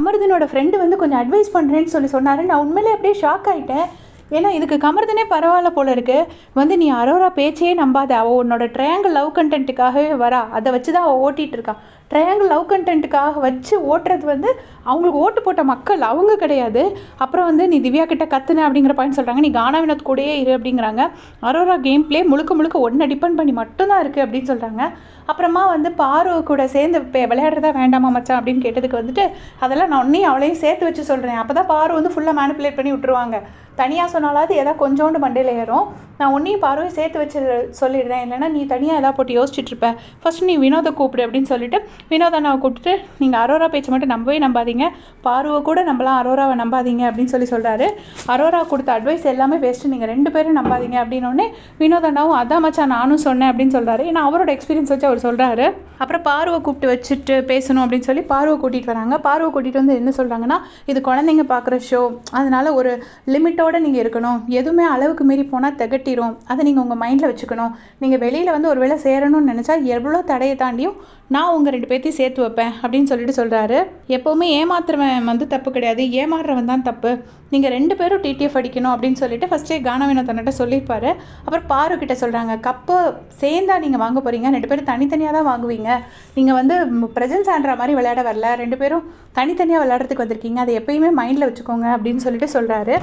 கமருதனோட friend வந்து கொஞ்சம் advice பண்ணுறேன்னு சொன்னார். நான் உண்மையிலே அப்படியே ஷாக் ஆகிட்டேன். ஏன்னா இதுக்கு கமருதனே பரவாயில்ல போல இருக்குது. வந்து நீ அரோரா பேச்சே நம்பாத, அவள் உன்னோட ட்ரையாங்கிள் லவ் கண்டென்ட்டுக்காகவே வரா, அதை வச்சு தான் அவள் ஓட்டிகிட்டு இருக்கா. ட்ரையாங்கிள் லவ் கண்டென்ட்டுக்காக வச்சு ஓட்டுறது வந்து அவங்களுக்கு ஓட்டு போட்ட மக்கள், அவங்க கிடையாது. அப்புறம் வந்து நீ திவ்யா கிட்ட கத்துன அப்படிங்கிற பாயிண்ட் சொல்கிறாங்க. நீ கானா வினோத் கூடயே இரு அப்படிங்கிறாங்க. அரோரா கேம் பிளே முழுக்க ஒன்றை டிபெண்ட் பண்ணி மட்டும்தான் இருக்குது அப்படின்னு சொல்கிறாங்க. அப்புறமா வந்து பாரு கூட சேர்ந்து விளையாடுறதா வேண்டாமா மச்சான் அப்படின்னு கேட்டதுக்கு வந்துட்டு, அதெல்லாம் நான் உன்னையும் அவளையும் சேர்த்து வச்சு சொல்கிறேன், அப்போ தான் பாரு வந்து ஃபுல்லாக மேனிப்புலேட் பண்ணி விட்டுருவாங்க. தனியாக சொன்னாலாவது ஏதாவது கொஞ்சோண்டு மண்டையில் ஏறும். நான் உன்னையும் பார்வையை சேர்த்து வச்சு சொல்லிடுறேன், இல்லைனா நீ தனியாக எதாவது போட்டு யோசிச்சுட்ருப்ப. ஃபஸ்ட்டு நீ வினோதை கூப்பிடு அப்படின்னு சொல்லிட்டு வினோதனாவை கூப்பிட்டுட்டு, நீங்கள் அரோரா பேச்சை மட்டும் நம்பவே நம்பாதீங்க, பார்வை கூட நம்பலாம், அரோராவை நம்பாதீங்க அப்படின்னு சொல்கிறாரு. அரோரா கொடுத்த அட்வைஸ் எல்லாமே வேஸ்ட்டு, நீங்கள் 2 பேரும் நம்பாதீங்க அப்படின்னோடனே வினோதனாவும் அதான் மச்சான் நானும் சொன்னேன் அப்படின்னு சொல்கிறாரு. ஏன்னா அவரோட எக்ஸ்பீரியன்ஸ் வச்சு அவர் சொல்கிறாரு. அப்புறம் பார்வை கூப்பிட்டு வச்சுட்டு பேசணும் அப்படின்னு சொல்லி பார்வை கூட்டிகிட்டு வராங்க. பார்வை கூட்டிகிட்டு வந்து என்ன சொல்கிறாங்கன்னா, இது குழந்தைங்க பார்க்குற ஷோ, அதனால் ஒரு லிமிட்டோடு நீங்கள் இருக்கணும், எதுவுமே அளவுக்கு மீறி போனால் திகட்டிரும், அதை நீங்கள் உங்கள் மைண்டில் வச்சுக்கணும். நீங்கள் வெளியில் வந்து ஒரு வேளை சேரணும்னு நினச்சா எவ்வளோ தடையை தாண்டியும் நான் உங்கள் 2 பேர்த்தையும் சேர்த்து வைப்பேன் அப்படின்னு சொல்கிறாரு. எப்போவுமே ஏமாத்துறவன் வந்து தப்பு கிடையாது, ஏமாறுறவன் தான் தப்பு. நீங்கள் 2 பேரும் டிடிஎஃப் அடிக்கணும் அப்படின்னு சொல்லிட்டு ஃபஸ்ட்டே கானா வினோத் சொல்லியிருப்பாரு. அப்புறம் பாரு கிட்ட சொல்கிறாங்க, கப்பை சேர்ந்தா நீங்கள் வாங்க போகிறீங்க, 2 பேரும் தனித்தனியாக தான் வாங்குவீங்க. நீங்கள் வந்து ப்ரெசன்ஸ் ஆண்ட்ரா மாதிரி விளையாட வரல, 2 பேரும் தனித்தனியாக விளையாடுறதுக்கு வந்திருக்கீங்க, அதை எப்பயுமே மைண்டில் வச்சுக்கோங்க அப்படின்னு சொல்லிட்டு சொல்கிறாரு.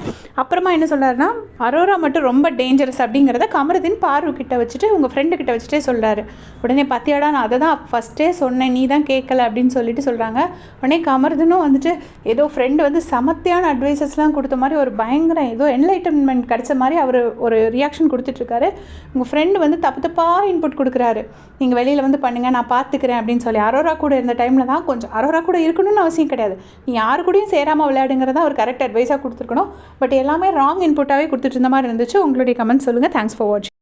அப்புறமா என்ன சொல்கிறாருன்னா, அரோரா மட்டும் ரொம்ப டேஞ்சரஸ் அப்படிங்கிறத கமருதீன் பார்வை கிட்ட வச்சுட்டு உங்கள் ஃப்ரெண்டு கிட்ட வச்சுட்டே சொல்கிறாரு. உடனே பத்தியாடா நான் அதை தான் ஃபஸ்ட்டே சொன்னேன், நீ தான் கேட்கல அப்படின்னு சொல்லிட்டு சொல்கிறாங்க. உடனே கமருதனும் வந்துட்டு ஏதோ ஃப்ரெண்டு வந்து சமத்தியான அட்வைசஸ்லாம் கொடுத்த மாதிரி ஒரு பயங்கர ஏதோ என்லைட்டன்மெண்ட் கிடச்ச மாதிரி அவர் ஒரு ரியாக்ஷன் கொடுத்துட்ருக்காரு. உங்கள் ஃப்ரெண்டு வந்து தப்பாக இன்புட் கொடுக்குறாரு, நீங்கள் வெளியில் வந்து பண்ணுங்கள் நான் பார்த்துக்கிறேன் அப்படின்னு சொல்லி. அரோரா கூட இருந்த டைமில் தான் கொஞ்சம் அரோரா கூட இருக்கணும்னு அவசியம் கிடையாது, நீ யாரு கூடயும் சேராமல் விளையாடுங்கிறதா ஒரு கரெக்ட் அட்வைஸாக கொடுத்துருக்கணும். பட் எல்லாமே ராங் இன்புட்டாகவே கொடுத்துட்டு இருந்த மாதிரி இருந்துச்சு. உங்களுடைய கமெண்ட் சொல்லுங்கள். தேங்க்ஸ் ஃபார் வாட்சிங்.